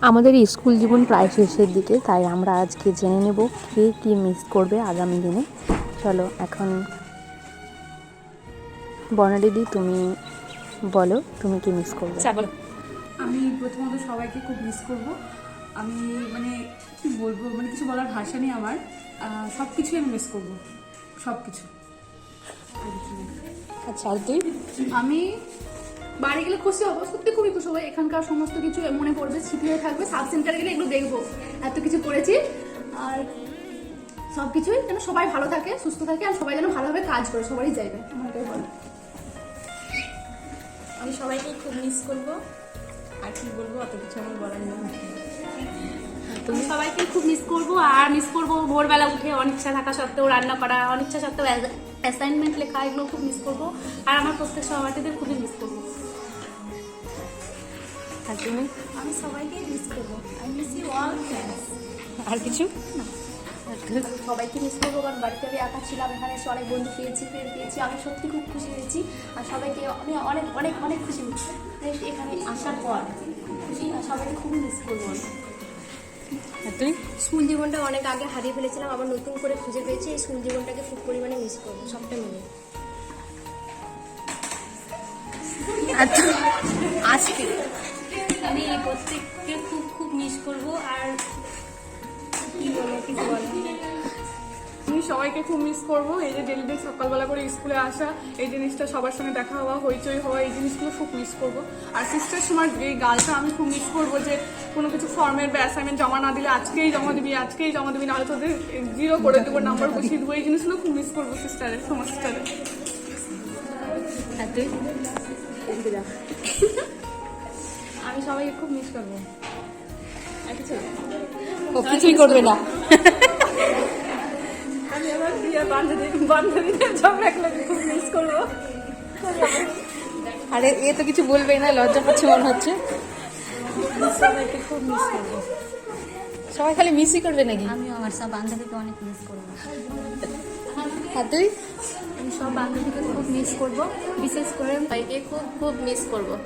আমাদের স্কুল জীবন প্রায় শেষের দিকে, তাই আমরা আজকে জেনে নেব কে কী মিস করবে আগামী দিনে। চলো এখন বর্ণাদিদি তুমি বলো তুমি কি মিস করবে। বলো। আমি প্রথমত সবাইকে খুব মিস করব। আমি মানে কি বলবো, মানে কিছু বলার ভাষা নেই আমার। সব কিছুই আমি মিস করবো, সব কিছু। আচ্ছা আর তুই? আমি বাড়ি গেলে খুশি হবো, সত্যি খুবই খুশি হবো। এখানকার সমস্ত কিছু মনে পড়বে, স্মৃতি হয়ে থাকবে। সাব সেন্টারে গেলে এগুলো দেখবো, এত কিছু করেছি। আর সব কিছুই যেন সবাই ভালো থাকে, সুস্থ থাকে, আর সবাই যেন ভালোভাবে কাজ করে, সবারই যাইবে আমার এটাই বলো। আমি সবাইকে খুব মিস করব, আর কি বলবো অত কিছু আমার বলার নেই। তুমি সবাইকে খুব মিস করব, আর মিস করব ভোরবেলা উঠে অনিচ্ছা থাকা সত্ত্বেও রান্না করা, অনিচ্ছা সত্ত্বেও অ্যাসাইনমেন্ট লেখা, এগুলো খুব মিস করব। আর আমার প্রত্যেক সহপাঠীদের খুবই মিস করব। আর তুমি? আমি সবাইকে মিস করব। I miss you all friends. আর কিছু? সবাইকে মিস করবো, কারণ বাড়িতে আমি একা ছিলাম, এখানে এসে অনেক বন্ধু পেয়েছি, আমি সত্যি খুব খুশি হয়েছি। আর সবাইকে আমি অনেক অনেক অনেক খুশি হয়েছি এখানে আসার পর, খুশি। আর সবাইকে খুবই মিস করবো। আর তুই? স্কুল জীবনটা অনেক আগে হারিয়ে ফেলেছিলাম, আবার নতুন করে খুঁজে পেয়েছি। এই স্কুল জীবনটাকে খুব পরিমাণে মিস করবো, সবটা মিলে। আচ্ছা আজকে আমি প্রত্যেককে খুব খুব মিস করবো। আর কি বলবো, কিছু বলার নেই। আমি সবাইকে খুব মিস করব। এই যে ডেলি সকালবেলা করে স্কুলে আসা, এই জিনিসটা, সবার সঙ্গে দেখা হওয়া, হইচই হওয়া, এই জিনিসগুলো খুব মিস করব। আর সিস্টার সময় এই গালটা আমি খুব মিস করবো, যে কোনো কিছু ফর্মের বা অ্যাসাইনমেন্ট জমা না দিলে আজকেই জমা দিবি, নাহলে তোদের 0 করে দেবো, নাম্বার বসিয়ে দেবো। এই জিনিসগুলো খুব মিস করবো সিস্টারের, সমস্যাটারে। আর তুই? আমি সবাইকে খুব মিস করবো। আর কিছু ও কিছুই করবে না। আমি আমার প্রিয় বান্ধবীদের সবাইকে খুব মিস করবো। আরে এ তো কিছু বলবেই না, লজ্জা পাচ্ছে মনে হচ্ছে। সবাইকে খুব মিস করবো। সবাই খালি মিসই করবে নাকি? আমি আমার সব বান্ধবীকে অনেক মিস করবো। আর তুই? আমি সব বান্ধবীকে খুব মিস করবো, বিশেষ করে সবাইকে খুব খুব মিস করবো।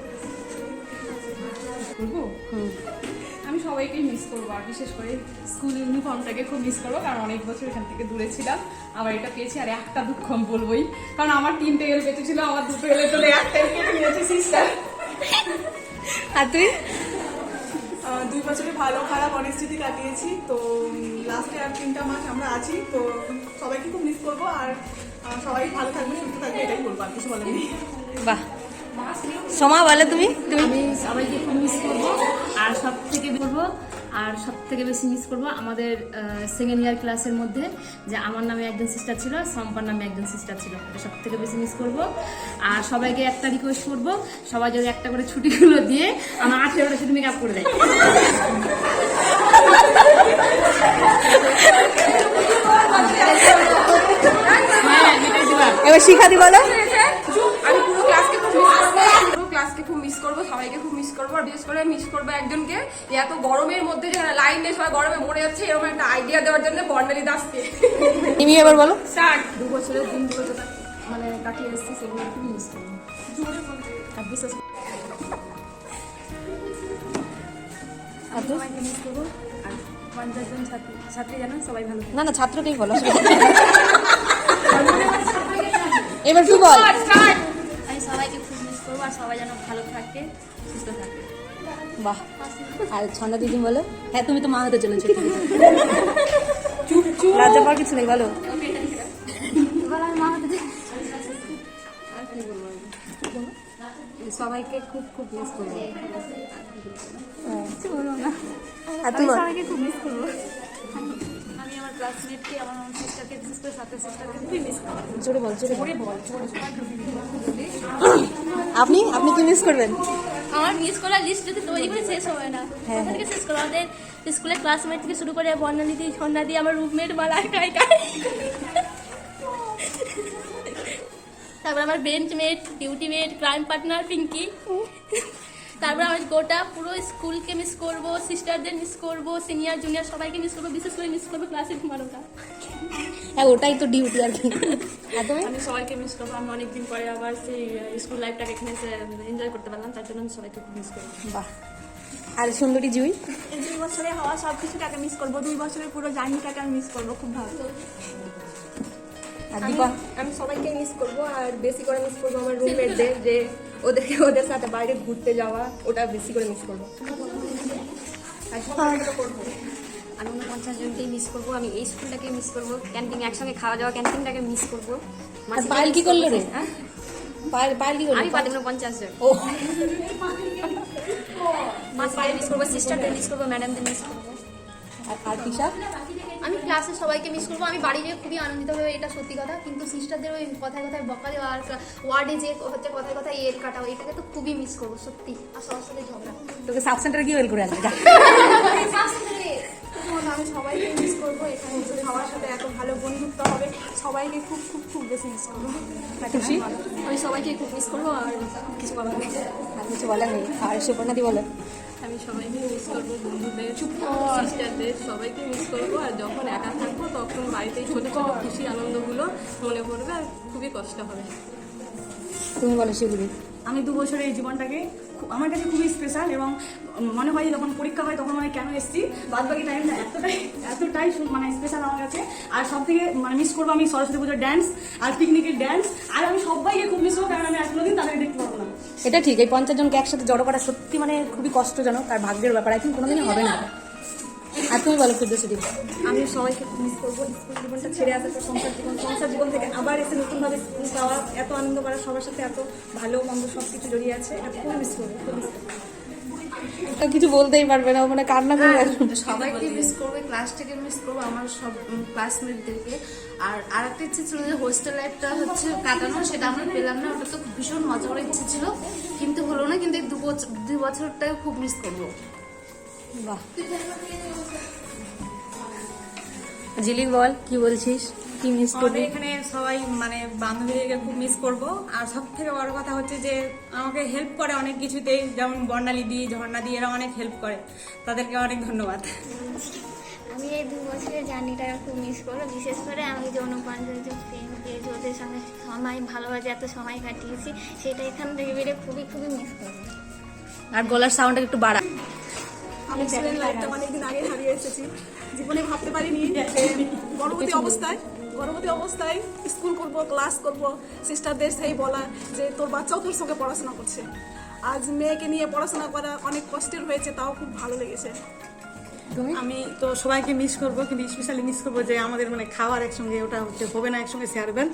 আমি সবাইকেই মিস করবো, আর বিশেষ করে স্কুল ইউনিফর্মটাকে খুব মিস করবো, কারণ অনেক বছর এখান থেকে দূরে ছিলাম। আবার এটা পেয়েছি, আর একটা দুঃখ আমি বলবোই, কারণ আমার 3টে এল বেঁচেছিল, আমার 2টো এলে চলে একটাই কেটে নিয়েছে সিস্টার। আর তুই? 2 বছরে ভালো খারাপ অনেক স্মৃতি কাটিয়েছি, তো লাস্টে আর 3টা মাস আমরা আছি, তো সবাইকে খুব মিস করবো। আর সবাই ভালো থাকবে, সুস্থ থাকবে, এটাই বলবো, আর কিছু বলেন নেই। বাহ, সোমা বলে তুমি? আমি সবাইকে খুব মিস করবো, আর সব থেকে বেশি মিস করবো আমাদের সেকেন্ড ইয়ার ক্লাসের মধ্যে, যে আমার নামে একজন সিস্টার ছিল, সম্পার নামে একজন সিস্টার ছিল, এটা সব থেকে বেশি মিস করবো। আর সবাইকে একটা রিকোয়েস্ট করবো, সবাই যদি একটা করে ছুটিগুলো দিয়ে আমার 18টা শুধু মেকআপ করে দেয়। এবার শিখাতি বলো। আমি পুরো ক্লাসকে খুব মিস করবো, সবাইকে খুব মিস করবো। আর বিশেষ করে মিস করবো একজনকে, এত গরমের মধ্যে যেখানে লাইন নেই, সবাই গরমে মরে যাচ্ছে, এরকম একটা আইডিয়া দেওয়ার জন্য বর্ণালী দাসকে। তুমি এবার বলো। 2 বছরের দিনগুলো যেটা মানে কাটিয়ে এসেছি, সেগুলো খুব মিস করবো। আর বিশেষ আর তুই? সবাইকে মিস করবো। আর 50 জন ছাত্রী জানেন, সবাই ভালো থাকে। না না, ছাত্রকেই বলো। এবার তুই বল। আমি সবাইকে খুব মিস করবো, আর সবাই যেন ভালো থাকে, সুস্থ থাকে। বাহ। আর ছন্দা দিদি বলো। হ্যাঁ, তুমি তো মা হতে চলেছো। চুপ চুপ। লজ্জা পাওয়ার কিছু নেই, বলো। এবার আমি মা হতে সবাইকে খুব খুব মিস করবো। আর তুই বল। সবাইকে খুব মিস করবো। আমি আমার ক্লাসমেটকে, আমার সিস্টারকে, বিশেষ করে সাথে সিস্টারকে খুবই মিস করবো। জোরে বল, জোরে বল। আপনি আপনি কি মিস করবেন? আমার মিস করার লিস্ট যদি তৈরি করে শেষ হবে না, কোথা থেকে শেষ করবো? আমাদের স্কুলের ক্লাসমেট থেকে শুরু করে বর্ণালী, সন্ধ্যা দিয়ে, আমার রুমমেট, মালা, কাই, তারপর আমার বেঞ্চমেট, ডিউটিমেট, ক্রাইম পার্টনার পিঙ্কি, তারপর আমার গোটা পুরো স্কুলকে মিস করবো, সিস্টারদের মিস করবো, সিনিয়র জুনিয়র সবাইকে মিস করবো, বিশেষ করে মিস করবো ক্লাসে ঘুমানোটা। হ্যাঁ, ওটাই তো ডিউটি আর কি। আর তুমি? আমি সবাইকে মিস করবো। আমি অনেকদিন পরে আবার সেই স্কুল লাইফটাকে এখানে এনজয় করতে পারলাম, তার জন্য আমি সবাইকে খুব মিস করবো। বাহ। আর সুন্দরী জুই? এই 2 বছরে হওয়া সব কিছুটাকে মিস করবো, 2 বছরের পুরো জার্নিটাকে আমি মিস করবো খুব ভালো। আর দীপা? আমি সবাইকে মিস করবো, আর বেশি করে মিস করবো আমার রুমমেটদের, যে ওদের সাথে বাইরে ঘুরতে যাওয়া, ওটা বেশি করে মিস করবো। আর সবাইকে করবো। আমি 49 জনকেই মিস করবো, আমি এই স্কুলটাকে মিস করবো, ক্যান্টিন একসঙ্গে খাওয়া যাওয়া ক্যান্টিনটাকে মিস করবো। আর পায়েল কি করলো রে? পায়েল কি করলো? আমি পারলাম না 50 জন। ও মাসিকে মিস করবো, সিস্টারদের মিস করবো, ম্যাডামদের মিস করবো। আর তিশা? আমি ক্লাসে সবাইকে মিস করবো, আমি বাড়ি যেয়ে খুবই আনন্দিত হবে, এটা সত্যি কথা, কিন্তু সিস্টারদের ওই কথায় কথায় বকা দেওয়া আর ওয়ার্ডে যে হচ্ছে কথায় কথায় এর কাটাও, এটাকে তো খুবই মিস করবো সত্যি। আর সবার সাথে ঝগড়া। তোকে সাব সেন্টারে কি ওয়েল করে আসবে? আমি সবাইকে মিস করবো, এখানে এসে সবার সাথে এত ভালো বন্ধুত্ব হবে, সবাইকে খুব খুব খুব বেশি মিস করবো। খুশি? আমি সবাইকে খুব মিস করবো, আর কিছু বলার নেই। আর কিছু বলার নেই। আর সুপর্ণাদি বলো? আমি সবাইকে মিস করবো, বন্ধুদের, সিস্টারদের, সবাইকে মিস করবো। আর যখন একা থাকবো তখন বাড়িতে ছোট ছোট খুশি আনন্দগুলো মনে পড়বে, আর খুবই কষ্ট হবে। তুমি বলো শিবুরি? আমি 2 বছরের এই জীবনটাকে আমার কাছে খুবই স্পেশাল, এবং মনে হয় যে যখন পরীক্ষা হয় তখন মানে কেন এসেছি, বাদ বাকি টাইমটা এতটাই মানে স্পেশাল আমার কাছে। আর সব থেকে মানে মিস করবো আমি সরস্বতী পুজোর ড্যান্স আর পিকনিকের ড্যান্স, আর আমি সবাইকে খুব মিস করবো, কারণ আমি আর কোনোদিন তাদেরকে দেখতে পারবো না। এটা ঠিক, এই 50 জনকে একসাথে জড়ো করা সত্যি মানে খুবই কষ্টজনক আর ভাগ্যের ব্যাপার, এখন কোনোদিনই হবে না। আর তুমি বলো ফিরদৌসী? আমি সবাইকে মিস করবো, স্কুল জীবনটা ছেড়ে আসার পর সংসার জীবন থেকে আবার এসে নতুনভাবে স্কুল যাওয়া, এত আনন্দ করা, সবার সাথে এত ভালো মন্দ সব কিছু জড়িয়ে আছে, এটা খুব মিস করবো, খুব মিস করবো। কিছু বলতেই পারবে না, মানে কান্না করে আসবে। সবাইকে মিস করবে, ক্লাসটাকে মিস করবো, আমার সব ক্লাসমেটদেরকে। আর একটা ইচ্ছে ছিল যে হোস্টেল লাইফটা হচ্ছে কাটানো, সেটা আমরা পেলাম না, ওটা তো ভীষণ মজা করার ইচ্ছে ছিল, কিন্তু হলো না। কিন্তু এই 2 বছরটাকে খুব মিস করবো। বাহ। জিলিক বল, কি বলছিস? কি মিস করবি? আমাদের এখানে সবাই মানে বান্ধবীদেরকে খুব মিস করব। আর সব থেকে বড় কথা হচ্ছে যে আমাকে হেল্প করে অনেক কিছুতেই, যেমন বর্ণালী দি, ঝর্ণা দি, এরা অনেক হেল্প করে, তাদেরকে অনেক ধন্যবাদ। আমি এই 2 বছরের জার্নিটাকে খুব মিস করবো, বিশেষ করে আমি যে অনুপ্রাণিত যে ফ্রেন্ড পেয়েছি, ওদের সঙ্গে সময় ভালোভাবে এত সময় কাটিয়েছি, সেটা এখান থেকে বেরিয়ে খুবই খুবই মিস করবো। আর গলার সাউন্ডটা একটু বাড়া। আমি স্টুডেন্ট লাইফটা অনেকদিন আগে হারিয়ে এসেছি, জীবনে ভাবতে পারিনি যে গর্ভবতী অবস্থায় স্কুল করব, ক্লাস করব, সিস্টারদের সেই বলা যে তোর বাচ্চাও তোর সঙ্গে পড়াশোনা করছে। আজ মেয়েকে নিয়ে পড়াশোনা করা অনেক কষ্টের হয়েছে, তাও খুব ভালো লেগেছে। আমি তো সবাইকে মিস করবো, কিন্তু স্পেশালি মিস করবো যে আমাদের মানে খাওয়ার একসঙ্গে ওটা হচ্ছে হবে না, একসঙ্গে শেয়ার করবেন।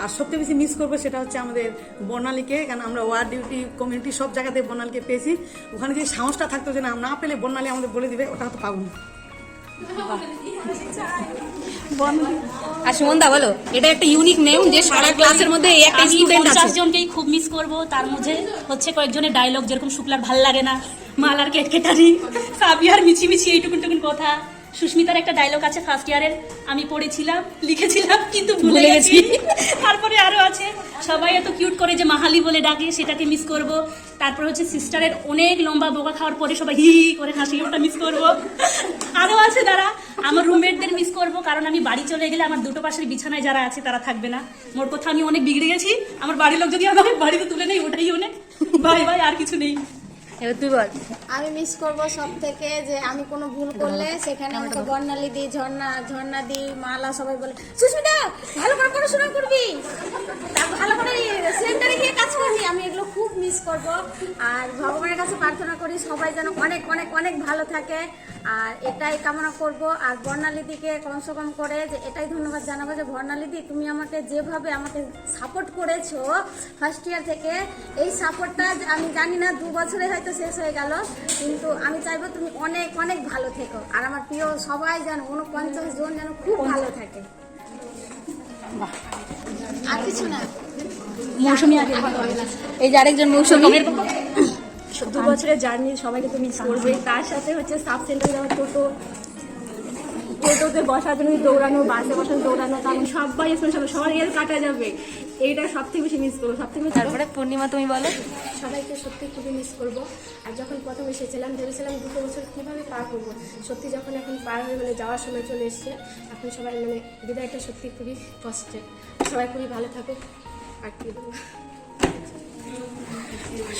আর সবথেকে বেশি মিস করবো সেটা হচ্ছে আমাদের বর্ণালীকে, কারণ আমরা ওয়ার্ড ডিউটি কমিউনিটি সব জায়গাতে বর্ণালীকে পেয়েছি। ওখানে যে সাহসটা থাকতো যে না পেলে বর্ণালী আমাদের বলে দিবে, ওটা হয়তো পাবো না। আর সুমনদা বলো? এটা একটা ইউনিক নেম যে সারা ক্লাসের মধ্যে এই একটা স্টুডেন্ট আছে। 50 জনকেই খুব মিস করব, তার মধ্যে হচ্ছে কয়েকজনের ডায়লগ, যেরকম শুক্লার ভাল লাগে না, মালার কেটকেটারি, সাবিয়ার মিছিমিছি, এইটুকুন টুকুন কথা। সুস্মিতার একটা ডায়লগ আছে ফার্স্ট ইয়ারের, আমি পড়েছিলাম, লিখেছিলাম, কিন্তু ভুলে গেছি। তারপরে আরো আছে, সবাই এত কিউট করে যে মাহালি বলে ডাকে, সেটাকে মিস করব। তারপর হচ্ছে সিস্টারের অনেক লম্বা বোকা খাওয়ার পরে সবাই হি করে হাসি, ওটা মিস করব। আরো আছে যারা, আমার রুমমেটদের মিস করব, কারণ আমি বাড়ি চলে গেলে আমার দুটো পাশের বিছানায় যারা আছে তারা থাকবে না। মোর কথা আমি অনেক বিগড়ে গেছি, আমার বাড়ির লোক যদি আমাকে বাড়িতে তুলে নেই, ওটাই অনেক। বাই বাই, আর কিছু নেই। এবার তুই বল। আমি মিস করবো সব থেকে যে আমি কোনো ভুল করলে সেখানে আমাকে বর্ণালী দি, ঝর্ণা দি, মালা সবাই বলে সুস্মিতা ভালো করে পড়াশোনা করবি, ভালো করে সেন্টারে গিয়ে কাজ করবি। আমি এগুলো খুব মিস করব। আর ভগবানের কাছে প্রার্থনা করি সবাই যেন অনেক অনেক অনেক ভালো থাকে, আর এটাই কামনা করব। আর বর্ণালী দিকে কমসে কম করে যে এটাই ধন্যবাদ জানাবো যে বর্ণালী দি, তুমি আমাকে যেভাবে আমাকে সাপোর্ট করেছো ফার্স্ট ইয়ার থেকে, এই সাপোর্টটা আমি জানি না 2 বছরে হয়তো শেষ হয়ে গেল, কিন্তু আমি চাইবো তুমি অনেক অনেক ভালো থেকো। আর আমার প্রিয় সবাই যেন 49 জন যেন খুব ভালো থাকে, আর কিছু না। মৌসুমী আগে এই যে আরেকজন মৌসুমী। 2 বছরের জার্নি সবাইকে তো মিস করবে, তার সাথে হচ্ছে সাব সেন্টারে যাওয়া, টোটোতে বসার জন্য দৌড়ানো, বাসে বসার দৌড়ানো, কারণ সবাই সবার এর কাটা যাবে, এইটা সব থেকে বেশি মিস করবো। সব থেকে তারপরে পূর্ণিমা তুমি বলো? সবাইকে সত্যি খুবই মিস করবো। আর যখন প্রথম এসেছিলাম ভেবেছিলাম 2 বছর কীভাবে পার করবো, সত্যি যখন এখন পার হয়ে মানে যাওয়ার সময় চলে এসছে, এখন সবাই মানে বিদায়টা সত্যি খুবই কষ্টের। সবাই খুবই ভালো থাকুক, আর কি বলবো।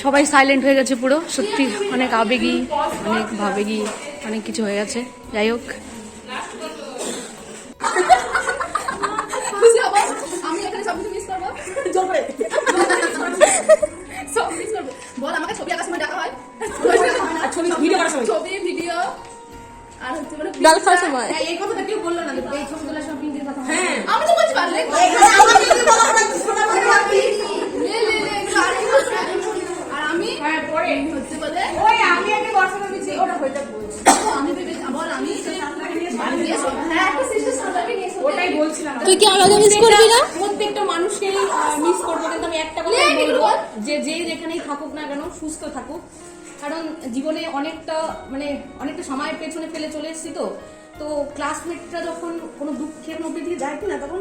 সবাই সাইলেন্ট হয়ে গেছে পুরো, সত্যি অনেক আবেগী, অনেক ভাবেগী, অনেক কিছু হয়ে গেছে। যাই হোক, আমি এখানে সব কিছু মিস করবো, জোর করে সব মিস করবো। বল, আমাকে ছবি আঁকার সময় ডাকা হয়, ছবি ভিডিও আর হচ্ছে মানে গাল খাওয়ার সময়। এই কথাটা কেউ বললো না, এই ছবি তোলার সব প্রিন্টের কথা। হ্যাঁ, আমি তো বলতে পারলে আর আমি পরে হচ্ছে বলে ওই আমি একটা বর্ষা দিচ্ছি, ওটা হয়ে যাবে। আমি ভেবে বল, আমি হ্যাঁ একটা সিস্টার সাদাকে নিয়ে ওটাই বলছিলাম। তুই কি আমাকে মিস করবি না? প্রত্যেকটা মানুষকেই মিস করবো, কিন্তু আমি একটা কথা বলবো যে যেখানেই থাকুক না কেন সুস্থ থাকুক, কারণ জীবনে অনেকটা সময় পেছনে ফেলে চলে এসেছি। তো ক্লাসমেটরা যখন কোনো দুঃখের মধ্যে দিয়ে যায় কিনা, তখন